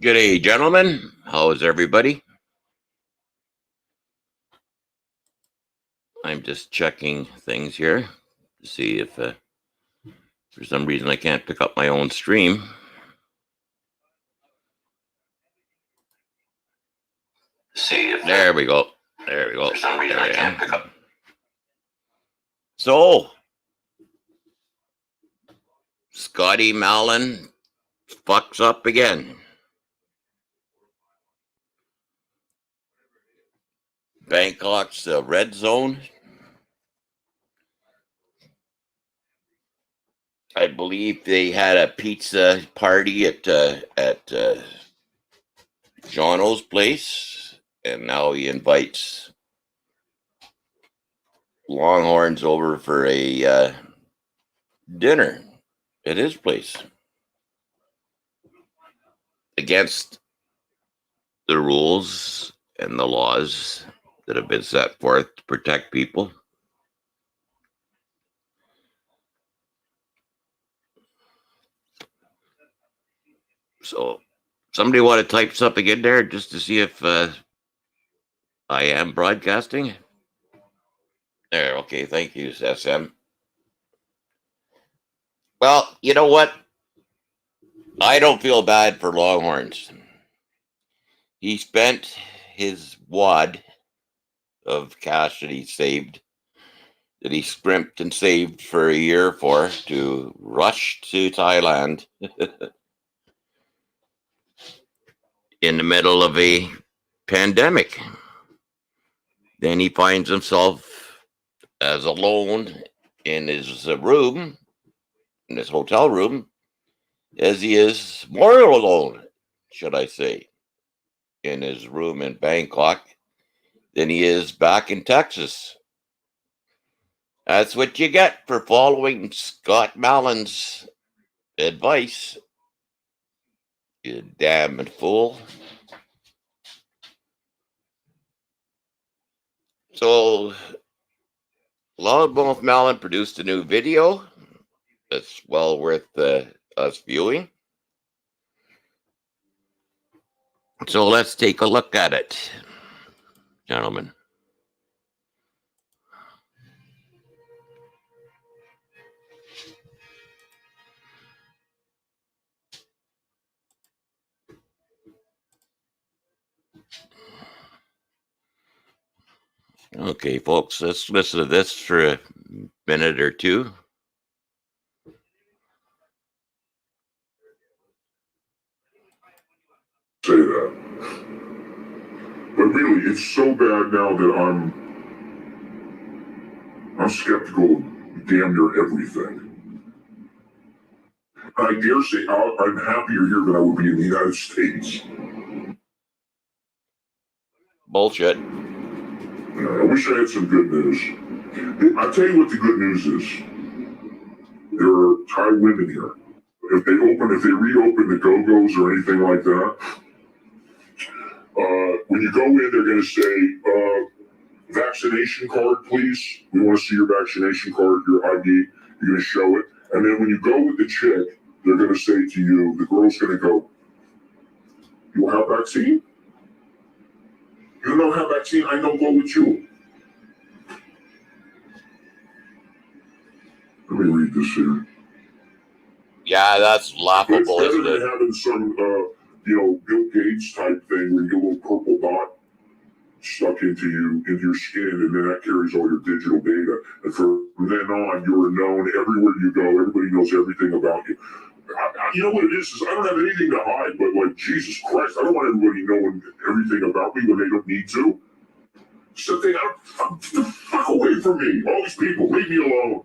Good day, gentlemen. How is everybody? I'm just checking things here to see if for some reason I can't pick up my own stream. There we go. For some reason I can't pick up. So, Scotty Mallon fucks up again. Bangkok's red zone. I believe they had a pizza party at Jono's place, and now he invites Longhorns over for a dinner at his place against the rules and the laws that have been set forth to protect people. So somebody want to type something in there just to see if I am broadcasting? There, okay, thank you, SM. Well, you know what? I don't feel bad for Longhorns. He spent his wad of cash that he saved, that he scrimped and saved for a year for, to rush to Thailand in the middle of a pandemic. Then he finds himself as alone in his room, in his hotel room, as he is more alone, should I say, in his room in Bangkok than he is back in Texas. That's what you get for following Scott Mallon's advice, you damn fool. So, Loudmouth Mallon produced a new video that's well worth us viewing. So let's take a look at it, gentlemen. Okay, folks, let's listen to this for a minute or two. Say that. But really, it's so bad now that I'm skeptical of damn near everything. I dare say I'm happier here than I would be in the United States. Bullshit. I wish I had some good news. I'll tell you what the good news is. There are Thai women here. If they reopen the Go-Go's or anything like that, when you go in, they're going to say, vaccination card, please. We want to see your vaccination card, your ID. You're going to show it. And then when you go with the chick, they're going to say to you, the girl's going to go, you have vaccine? You don't have vaccine? I don't go with you. Let me read this here. Yeah, that's laughable, it's isn't better it? than having some, Bill Gates type thing where you get a little purple dot stuck into your skin, and then that carries all your digital data. And from then on, you are known everywhere you go. Everybody knows everything about you. You know what it is I don't have anything to hide, but like, Jesus Christ, I don't want everybody knowing everything about me when they don't need to. So get the fuck away from me. All these people, leave me alone.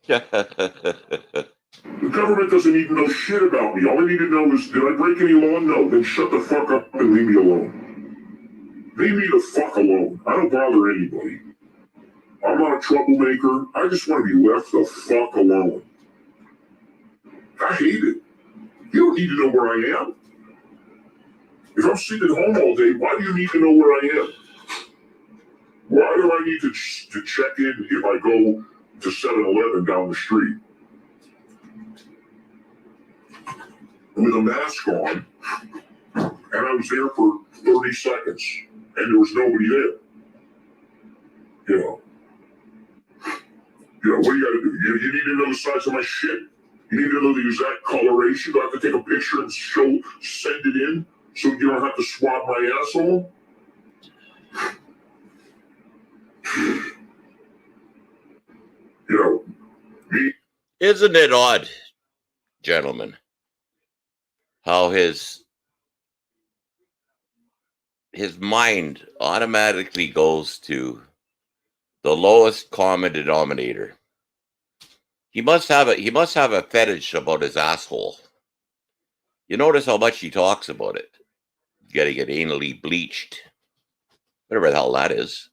The government doesn't even know shit about me. All they need to know is, did I break any law? No. Then shut the fuck up and leave me alone. Leave me the fuck alone. I don't bother anybody. I'm not a troublemaker. I just want to be left the fuck alone. I hate it. You don't need to know where I am. If I'm sitting at home all day, why do you need to know where I am? Why do I need to check in if I go to 7-Eleven down the street? with a mask on, and I was there for 30 seconds, and there was nobody there. You know, what do you gotta do? You need to know the size of my shit. You need to know the exact coloration. Do I have to take a picture and send it in so you don't have to swab my asshole? You know, me. Isn't it odd, gentlemen, how his mind automatically goes to the lowest common denominator? He must have a fetish about his asshole. You notice how much he talks about it. Getting it anally bleached. Whatever the hell that is.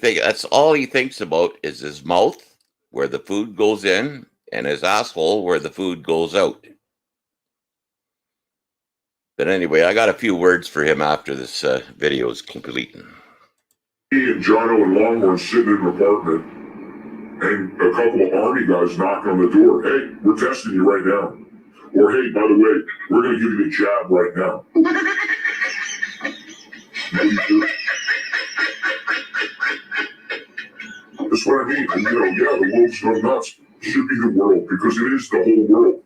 That's all he thinks about is his mouth, where the food goes in, and his asshole, where the food goes out. But anyway, I got a few words for him after this video is complete. Me and Jono and Longhorn sitting in an apartment, and a couple of army guys knocking on the door. Hey, we're testing you right now. Or hey, by the way, we're going to give you the jab right now. That's what I mean. And, the world's gone nuts. Should be the world, because it is the whole world.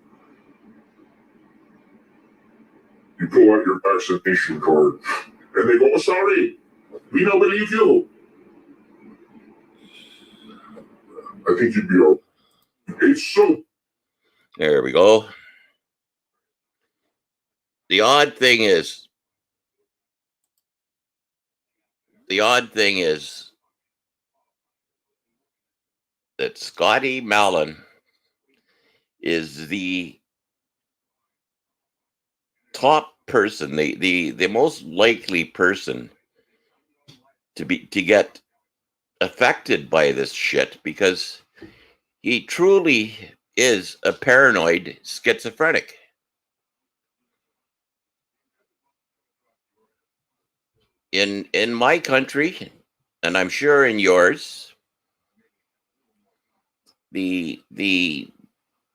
You pull out your vaccination card, and they go, oh, sorry, we don't believe you. I think you'd be all right. It's so. There we go. The odd thing is that Scotty Mallon is the top person, the most likely person to get affected by this shit, because he truly is a paranoid schizophrenic. In my country, and I'm sure in yours, the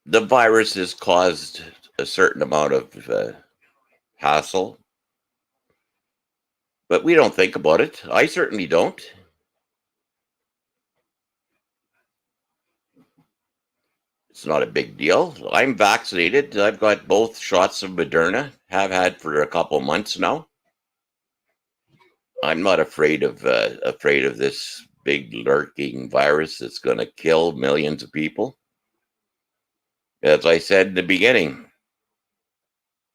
virus has caused a certain amount of hassle, but we don't think about it. I certainly don't. It's not a big deal. I'm vaccinated. I've got both shots of Moderna. Have had for a couple months now. I'm not afraid of this big lurking virus that's going to kill millions of people. As I said in the beginning,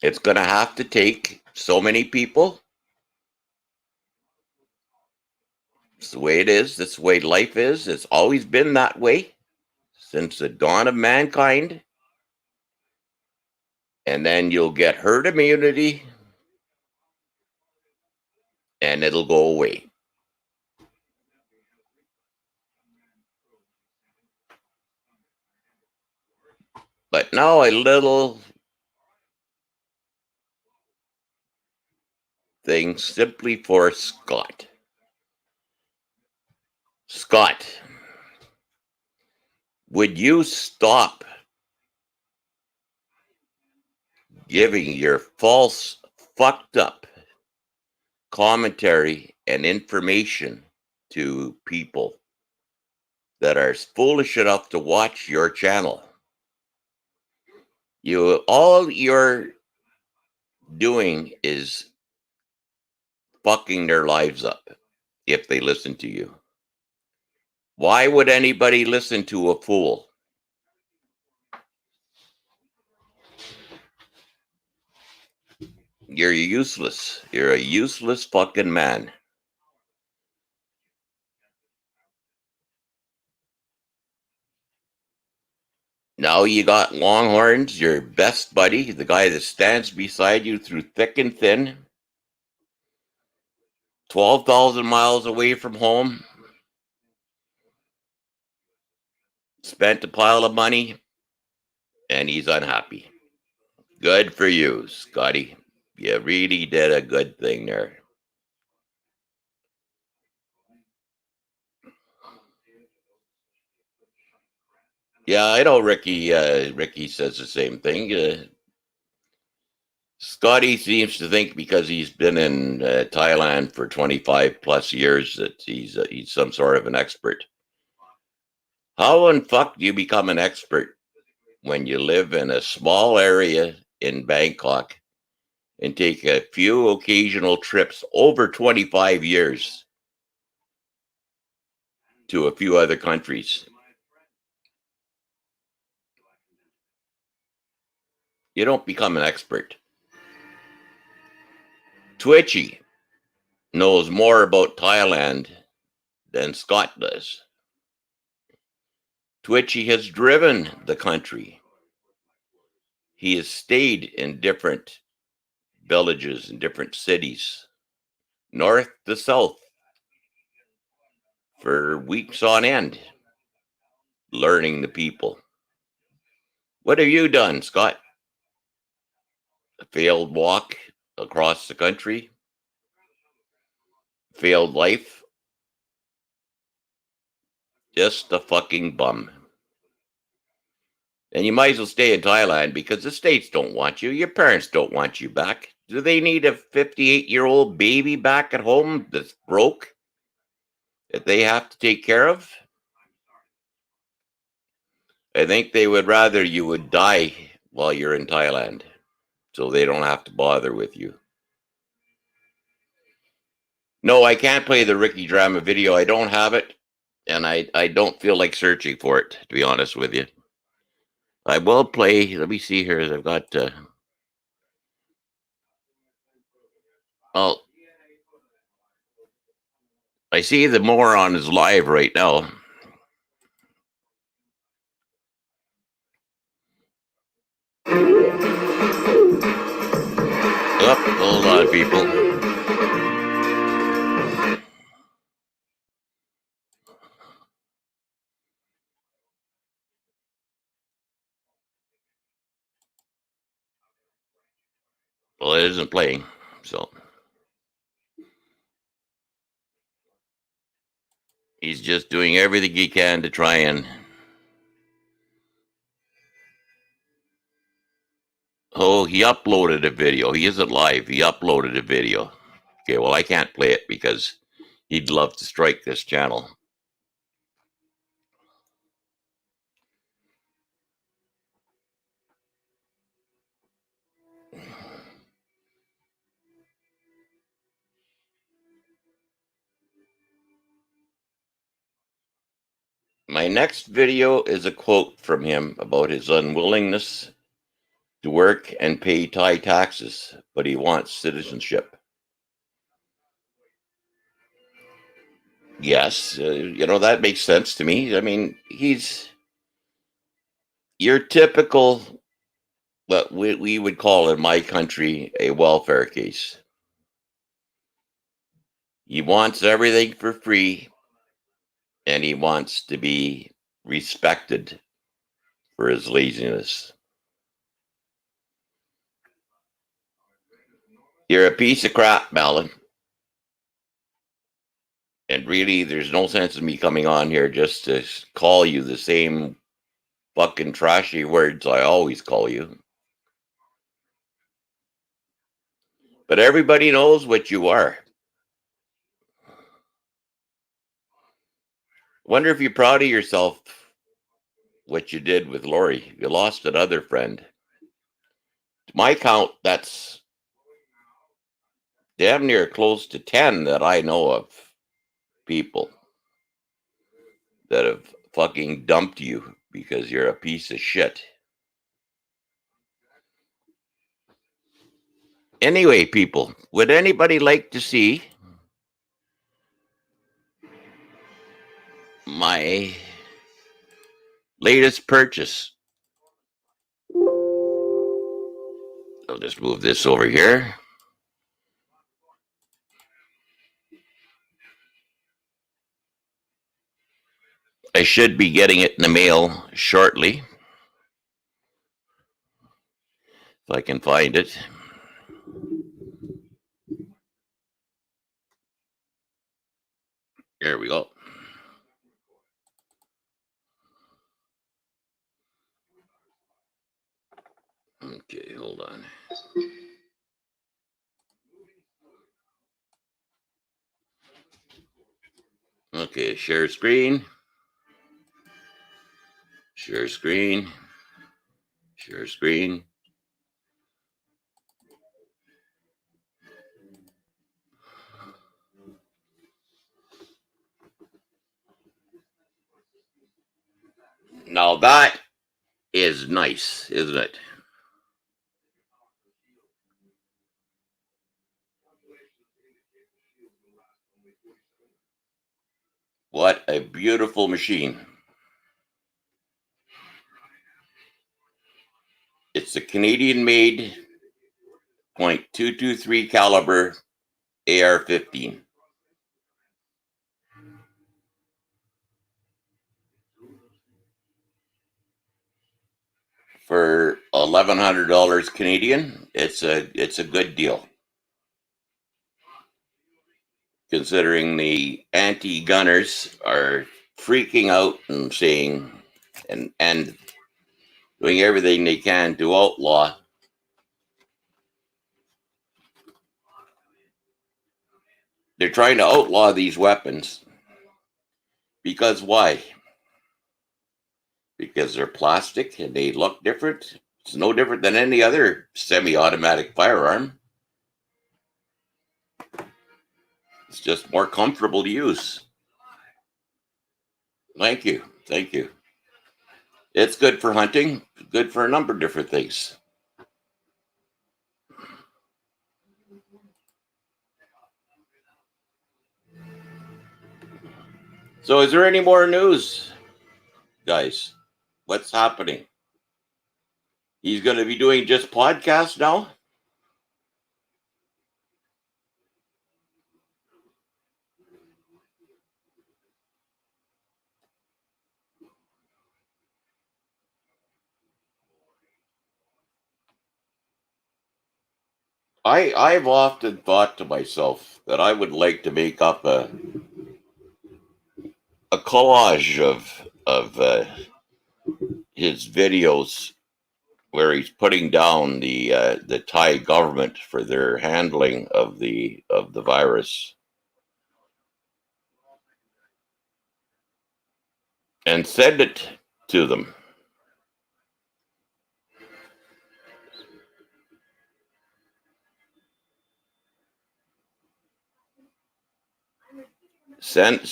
it's going to have to take so many people. It's the way it is. That's the way life is. It's always been that way since the dawn of mankind. And then you'll get herd immunity, and it'll go away. But now a little thing simply for Scott. Scott, would you stop giving your false, fucked up commentary and information to people that are foolish enough to watch your channel? All you're doing is fucking their lives up if they listen to you. Why would anybody listen to a fool? You're useless. You're a useless fucking man. Now you got Longhorns, your best buddy, the guy that stands beside you through thick and thin, 12,000 miles away from home, spent a pile of money, and he's unhappy. Good for you, Scotty. You really did a good thing there. Yeah, I know Ricky. Ricky says the same thing. Scotty seems to think because he's been in Thailand for 25 plus years that he's some sort of an expert. How in fuck do you become an expert when you live in a small area in Bangkok and take a few occasional trips over 25 years to a few other countries? You don't become an expert. Twitchy knows more about Thailand than Scott does. Twitchy has driven the country. He has stayed in different villages and different cities, north to south, for weeks on end, learning the people. What have you done, Scott? A failed walk across the country? Failed life? Just a fucking bum. And you might as well stay in Thailand because the States don't want you. Your parents don't want you back. Do they need a 58-year-old baby back at home that's broke that they have to take care of? I think they would rather you would die while you're in Thailand so they don't have to bother with you. No, I can't play the Ricky Drama video. I don't have it, and I don't feel like searching for it, to be honest with you. I will play. Let me see here. I've got. Well, I see the moron is live right now. Oh, hold on, people. Well, it isn't playing, so he's just doing everything he can to try and. Oh, he uploaded a video. He isn't live. He uploaded a video. Okay, well, I can't play it because he'd love to strike this channel. My next video is a quote from him about his unwillingness to work and pay Thai taxes, but he wants citizenship. Yes, that makes sense to me. I mean, he's your typical, what we would call in my country a welfare case. He wants everything for free, and he wants to be respected for his laziness. You're a piece of crap, Malin. And really, there's no sense in me coming on here just to call you the same fucking trashy words I always call you. But everybody knows what you are. Wonder if you're proud of yourself, what you did with Lori. You lost another friend. To my count, that's damn near close to 10 that I know of people that have fucking dumped you because you're a piece of shit. Anyway, people, would anybody like to see my latest purchase? I'll just move this over here. I should be getting it in the mail shortly, if I can find it. There we go. Hold on. Okay, share screen. Share screen. Share screen. Now that is nice, isn't it? What a beautiful machine. It's a Canadian-made .223 caliber AR-15. For $1,100 Canadian, it's a good deal. Considering the anti-gunners are freaking out and saying and doing everything they can to outlaw. They're trying to outlaw these weapons. Because why? Because they're plastic and they look different. It's no different than any other semi-automatic firearm. It's just more comfortable to use. Thank you. Thank you. It's good for hunting, good for a number of different things. So is there any more news, guys? What's happening? He's going to be doing just podcasts now? I've often thought to myself that I would like to make up a collage of his videos where he's putting down the Thai government for their handling of the virus, and send it to them. Send a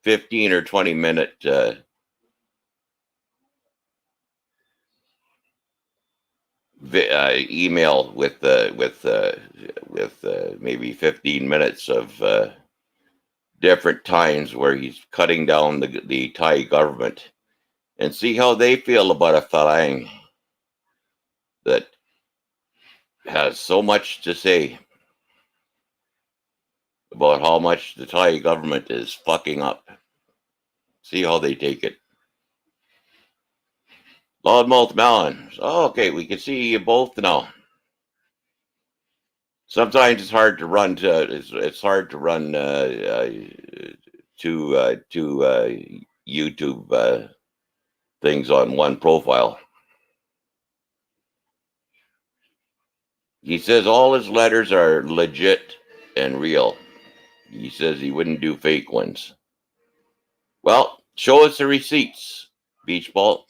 15 or 20-minute email with maybe 15 minutes of different times where he's cutting down the Thai government, and see how they feel about a Falang that has so much to say about how much the Thai government is fucking up. See how they take it. Loudmouth Melon. Oh, okay, we can see you both now. Sometimes it's hard to run it's hard to run two YouTube things on one profile. He says all his letters are legit and real. He says he wouldn't do fake ones. Well, show us the receipts, Beachball.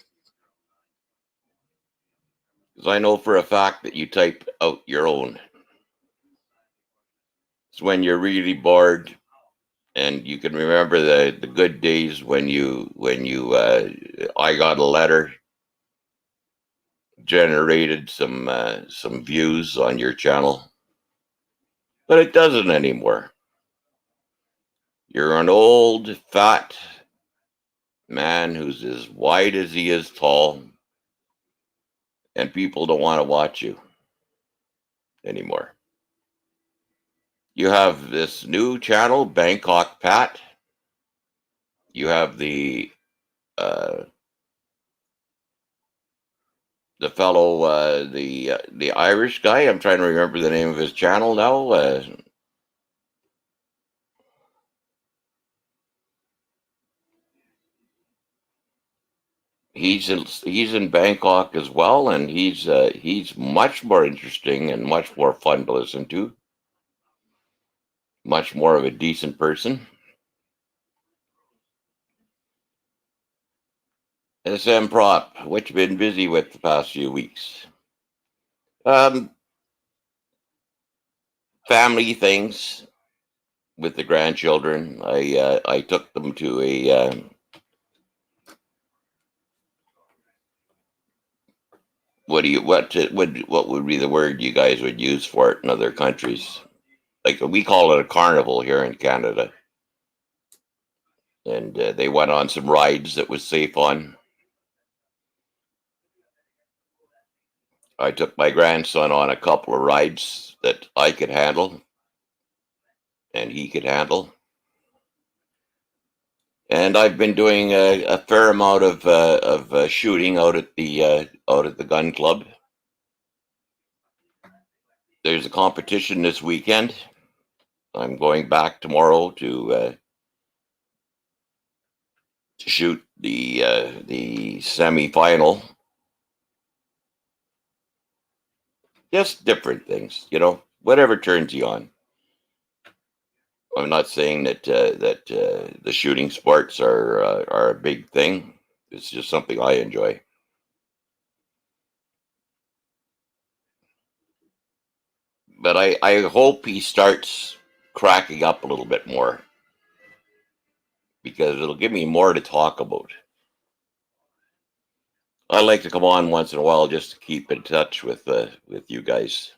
Because I know for a fact that you type out your own. It's when you're really bored and you can remember the good days when I got a letter, generated some views on your channel. But it doesn't anymore. You're an old, fat man who's as wide as he is tall, and people don't want to watch you anymore. You have this new channel, Bangkok Pat. You have the fellow, the Irish guy. I'm trying to remember the name of his channel now. he's in Bangkok as well, and he's much more interesting and much more fun to listen to. Much more of a decent person. SM Prop, what you been busy with the past few weeks? Um, Family things with the grandchildren. I took them to a what would be the word you guys would use for it in other countries? Like we call it a carnival here in Canada, and they went on some rides that was safe on. I took my grandson on a couple of rides that I could handle and he could handle. And I've been doing a fair amount of shooting out at the gun club. There's a competition this weekend. I'm going back tomorrow to shoot the semifinal. Just different things, whatever turns you on. I'm not saying that the shooting sports are a big thing. It's just something I enjoy. But I hope he starts cracking up a little bit more because it'll give me more to talk about. I like to come on once in a while just to keep in touch with you guys.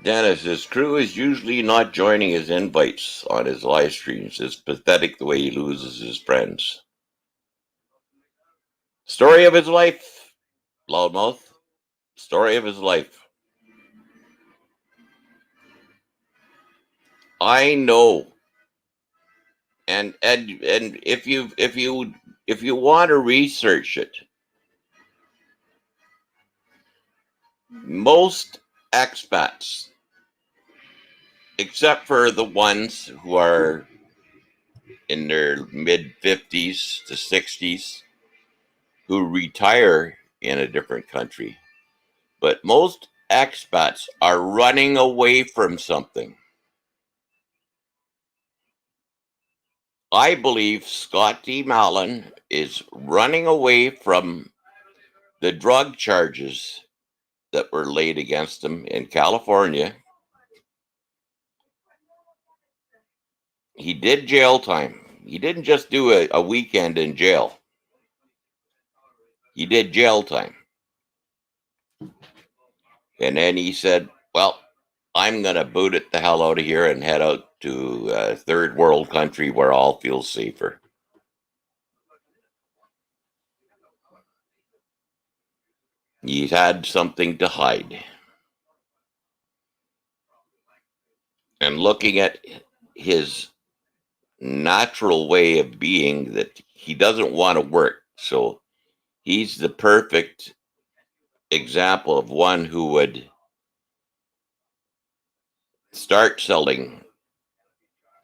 Dennis, his crew is usually not joining his invites on his live streams. It's pathetic the way he loses his friends. Story of his life, loudmouth. Story of his life. I know. And if you want to research it, most expats, except for the ones who are in their mid 50s to 60s, who retire in a different country, but most expats are running away from something. I believe Scott D. Mallon is running away from the drug charges that were laid against him in California. He did jail time. He didn't just do a weekend in jail. He did jail time. And then he said, well, I'm going to boot it the hell out of here and head out to a third world country where I'll feel safer. He's had something to hide. And looking at his natural way of being, that he doesn't want to work. So he's the perfect example of one who would start selling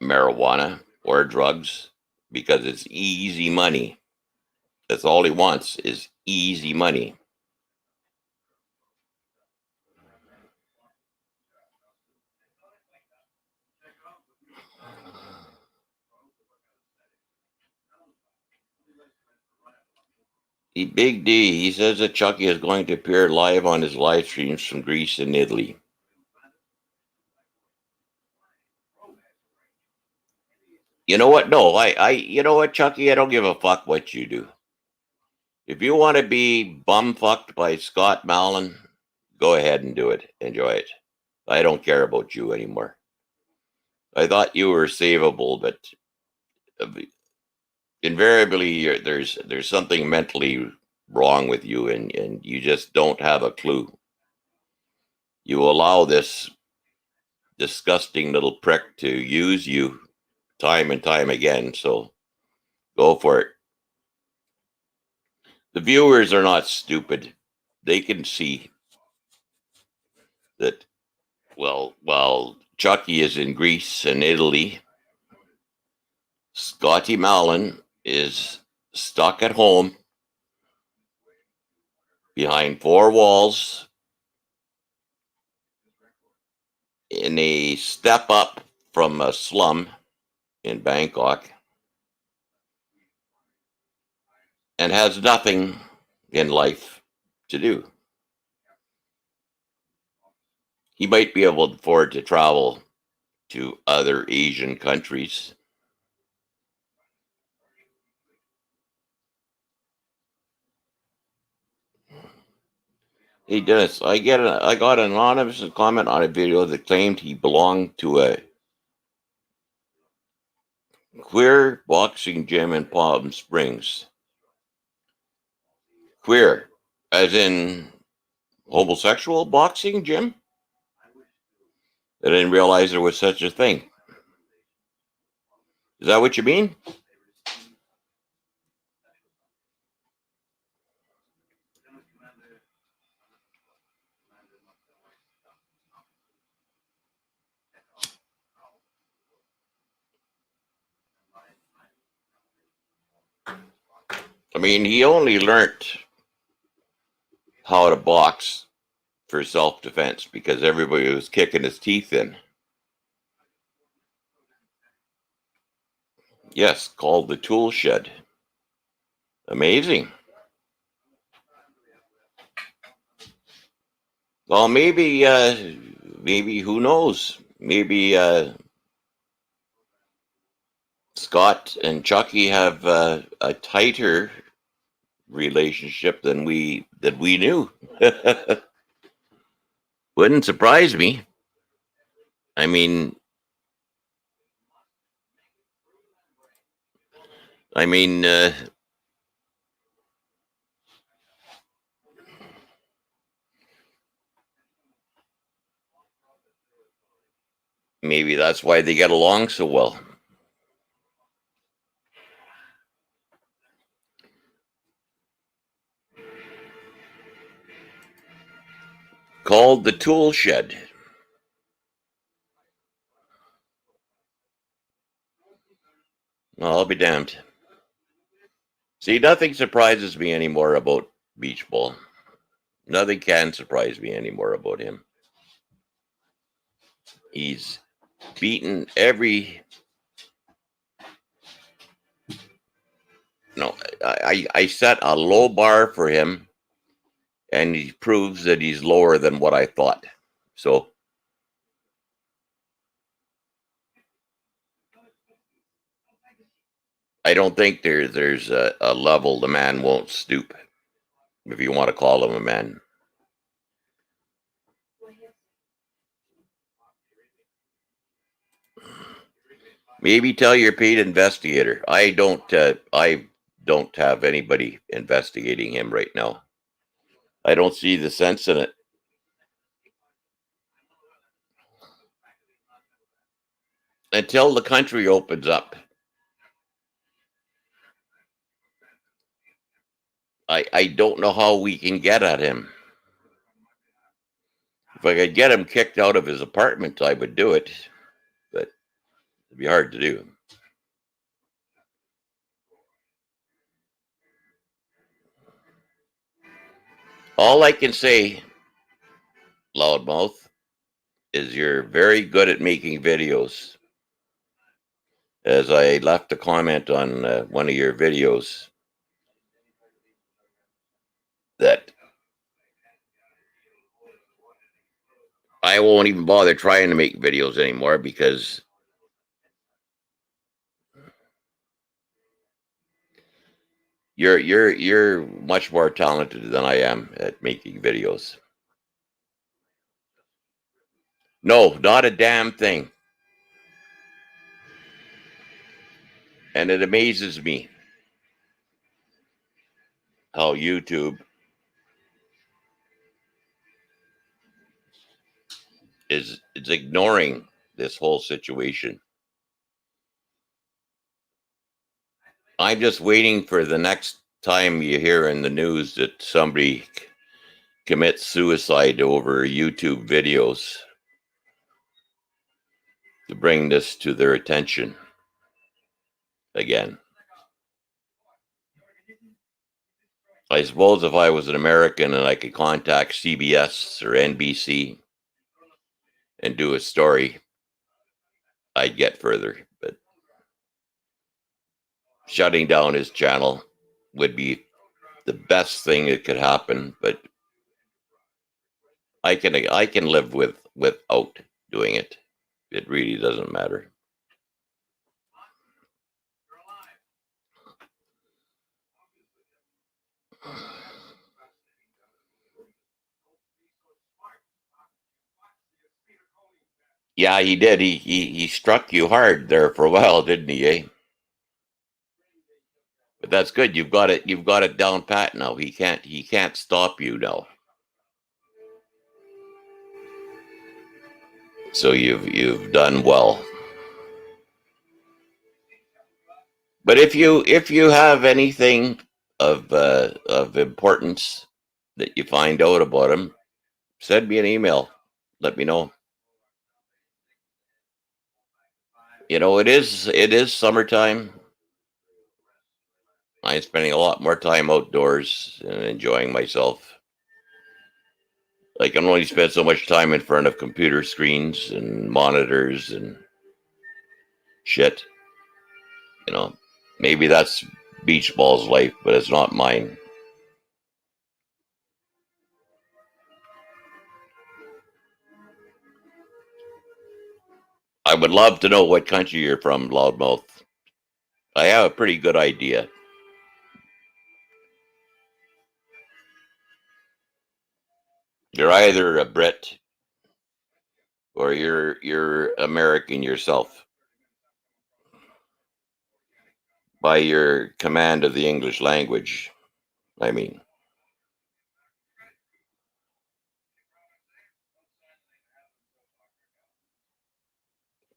marijuana or drugs because it's easy money. That's all he wants is easy money. Big D, he says that Chucky is going to appear live on his live streams from Greece and Italy. You know what? No, you know what, Chucky? I don't give a fuck what you do. If you want to be bumfucked by Scott Mallon, go ahead and do it. Enjoy it. I don't care about you anymore. I thought you were savable, but invariably there's something mentally wrong with you, and you just don't have a clue. You allow this disgusting little prick to use you time and time again, so go for it. The viewers are not stupid. They can see that Well, while Chucky is in Greece and Italy, Scotty Mallon is stuck at home behind four walls in a step up from a slum in Bangkok and has nothing in life to do. He might be able to afford to travel to other Asian countries. Hey Dennis, I got an anonymous comment on a video that claimed he belonged to a queer boxing gym in Palm Springs. Queer, as in homosexual boxing gym? I didn't realize there was such a thing. Is that what you mean? I mean, he only learned how to box for self-defense because everybody was kicking his teeth in. Yes, called the tool shed. Amazing. Well, maybe who knows? Maybe Scott and Chucky have a tighter relationship than we knew. Wouldn't surprise me. I mean, maybe that's why they get along so well. Called the tool shed. I'll be damned. See, nothing surprises me anymore about Beachball. Nothing can surprise me anymore about him. He's beaten every. No, I set a low bar for him, and he proves that he's lower than what I thought. So I don't think there's a level the man won't stoop, if you want to call him a man. Maybe tell your paid investigator. I don't have anybody investigating him right now. I don't see the sense in it. Until the country opens up. I don't know how we can get at him. If I could get him kicked out of his apartment, I would do it. But it'd be hard to do. All I can say, loudmouth, is you're very good at making videos. As I left a comment on one of your videos that I won't even bother trying to make videos anymore because you're much more talented than I am at making videos. No, not a damn thing. And it amazes me how YouTube is ignoring this whole situation. I'm just waiting for the next time you hear in the news that somebody commits suicide over YouTube videos. to bring this to their attention again. I suppose if I was an American and I could contact CBS or NBC and do a story, I'd get further. But shutting down his channel would be the best thing that could happen. But I can live without doing it. It really doesn't matter. Yeah, he did. He struck you hard there for a while, didn't he? Eh? But that's good. You've got it. You've got it down pat now. He can't stop you now. So you've done well. But if you have anything of importance that you find out about him, send me an email. Let me know. You know, it is summertime. I'm spending a lot more time outdoors and enjoying myself. I can only spend so much time in front of computer screens and monitors and shit. You know, maybe that's Beachball's life, but it's not mine. I would love to know what country you're from, Loudmouth. I have a pretty good idea. You're either a Brit or you're American yourself by your command of the English language. I mean,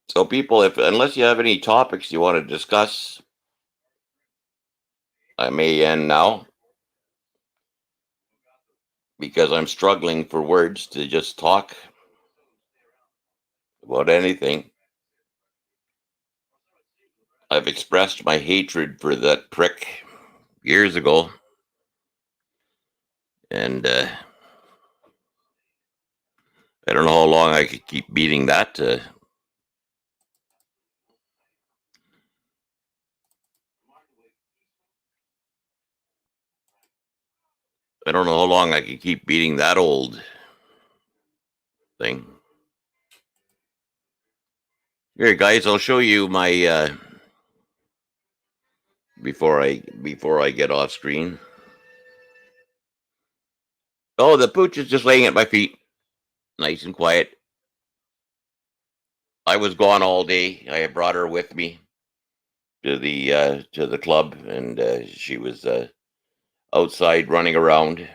so people, if unless you have any topics you want to discuss, I may end now because I'm struggling for words to just talk about anything. I've expressed my hatred for that prick years ago, and I don't know how long I could keep beating that. I don't know how long I could keep beating that old thing. Here, guys, I'll show you my before I get off screen. Oh, the pooch is just laying at my feet, nice and quiet. I was gone all day. I brought her with me to the club, and she was outside running around,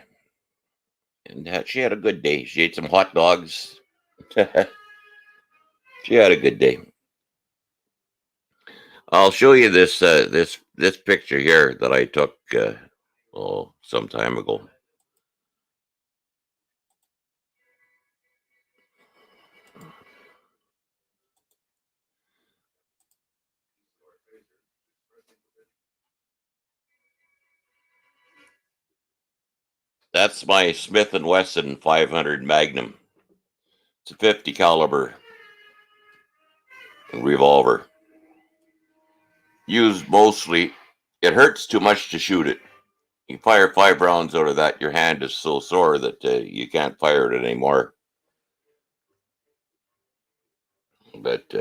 and she had a good day. She ate some hot dogs. She had a good day. I'll show you this picture here that I took some time ago. That's my Smith & Wesson 500 Magnum. It's a 50 caliber revolver. Used mostly, it hurts too much to shoot it. You fire 5 rounds out of that, your hand is so sore that you can't fire it anymore. But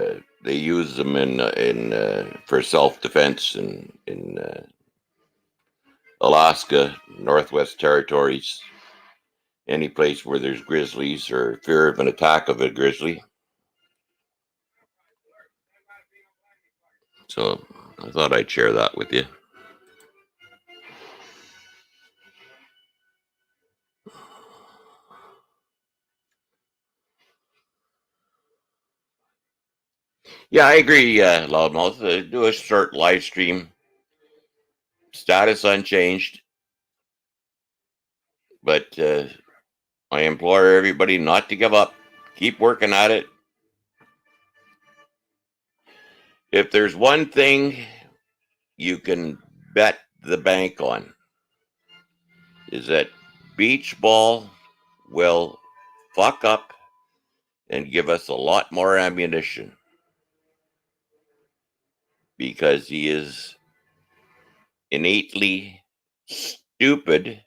they use them in for self-defense in Alaska, Northwest Territories, any place where there's grizzlies or fear of an attack of a grizzly. So I thought I'd share that with you. Yeah, I agree, Loudmouth. Do a short live stream. Status unchanged. But I implore everybody not to give up. Keep working at it. If there's one thing you can bet the bank on, is that Beachball will fuck up and give us a lot more ammunition, because he is innately stupid.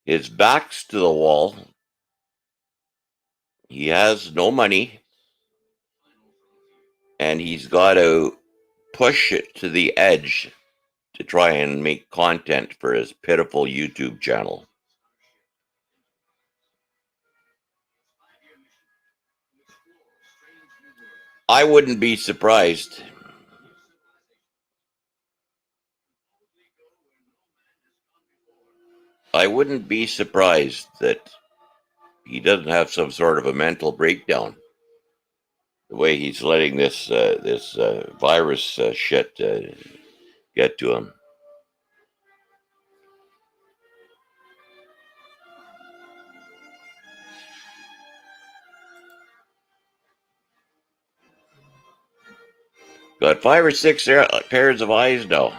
His back's to the wall. He has no money, and he's got to push it to the edge to try and make content for his pitiful YouTube channel. I wouldn't be surprised. I wouldn't be surprised that he doesn't have some sort of a mental breakdown, the way he's letting this virus shit get to him. Got 5 or 6 pairs of eyes now.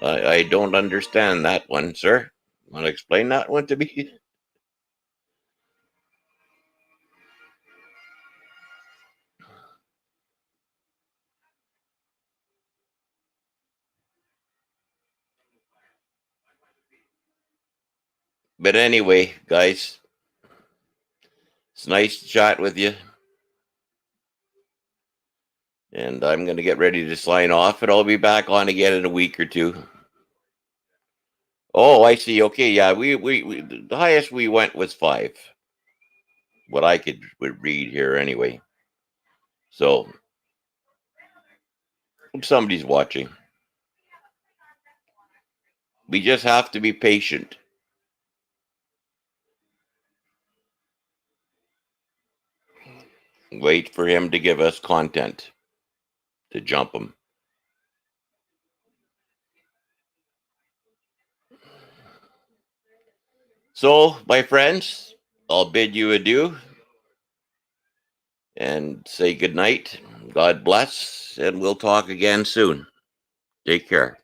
I don't understand that one, sir. Want to explain that one to me? But anyway, guys, it's nice to chat with you. And I'm going to get ready to sign off, and I'll be back on again in a week or two. Oh, I see. Okay, yeah, we the highest we went was 5. What I could read here anyway. So somebody's watching. We just have to be patient. Wait for him to give us content to jump him. So, my friends, I'll bid you adieu and say good night. God bless, and we'll talk again soon. Take care.